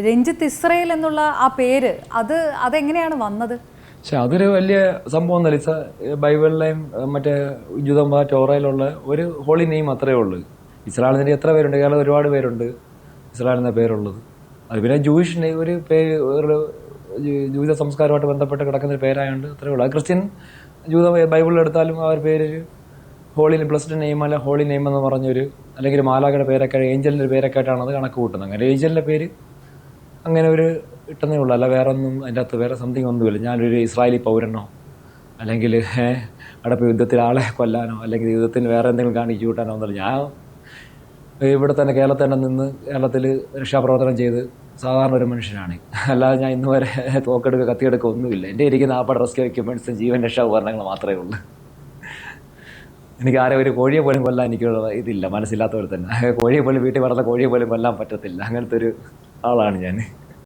Ranjith Israel എന്നുള്ള ആ പേര് അതെങ്ങനെയാണ് വന്നത്? പക്ഷെ അതൊരു വലിയ സംഭവം ഒന്നുമല്ല. ബൈബിളിലെയും മറ്റേ ജൂതമ്പ ടോറയിലുള്ള ഒരു ഹോളി നെയിം അത്രേ ഉള്ളൂ. ഇസ്രായേലിന് എത്ര പേരുണ്ട്? കേരളം ഒരുപാട് പേരുണ്ട് ഇസ്രായേൽ എന്ന പേരുള്ളത്. അത് പിന്നെ ജൂയിഷ് ഒരു പേര്, ഒരു ജൂത സംസ്കാരമായിട്ട് ബന്ധപ്പെട്ട് കിടക്കുന്ന ഒരു പേരായതുകൊണ്ട് അത്രേ ഉള്ളൂ. അത് ക്രിസ്ത്യൻ ജൂത ബൈബിളിൽ എടുത്താലും ആ ഒരു പേര് ഹോളി ബ്ലസ്ഡ് നെയിം അല്ല ഹോളി നെയിം എന്ന് പറഞ്ഞൊരു, അല്ലെങ്കിൽ മാലാഖയുടെ പേരൊക്കെ, ഏഞ്ചലിൻ്റെ പേരൊക്കെ ആയിട്ടാണ് അത് കണക്ക് കൂട്ടുന്നത്. അങ്ങനെ ഏഞ്ചലിൻ്റെ പേര് അങ്ങനെ ഒരു ഇട്ടുന്നേ ഉള്ളൂ. അല്ല വേറെ ഒന്നും അതിൻ്റെ അകത്ത് വേറെ സംതിങ് ഒന്നുമില്ല. ഞാനൊരു ഇസ്രായേലി പൗരനോ അല്ലെങ്കിൽ അവിടെ യുദ്ധത്തിൽ ആളെ കൊല്ലാനോ അല്ലെങ്കിൽ യുദ്ധത്തിന് വേറെ എന്തെങ്കിലും കാണിച്ചു കൂട്ടാനോ ഒന്നുമില്ല. ഞാൻ ഇവിടെ തന്നെ കേരളത്തിൽ തന്നെ നിന്ന് കേരളത്തിൽ രക്ഷാപ്രവർത്തനം ചെയ്ത് സാധാരണ ഒരു മനുഷ്യനാണ്. അല്ലാതെ ഞാൻ ഇന്ന് വരെ തോക്കെടുക്കുക കത്തിയെടുക്കുക ഒന്നുമില്ല. എൻ്റെ ഇരിക്കുന്ന ആപ്പാട് റെസ്ക്യൂ എക്യുപ്മെൻറ്റ്സും ജീവൻ രക്ഷാ ഉപകരണങ്ങൾ മാത്രമേ ഉള്ളൂ. എനിക്ക് ആരെ ഒരു കോഴിയെ പോലും കൊല്ലാൻ എനിക്കുള്ള ഇതില്ല, മനസ്സില്ലാത്തവർ തന്നെ. കോഴിയെ പോലും വീട്ടിൽ വളർന്ന കോഴിയെ പോലും കൊല്ലാൻ പറ്റത്തില്ല. അങ്ങനത്തെ ഒരു ആളാണ് ഞാൻ.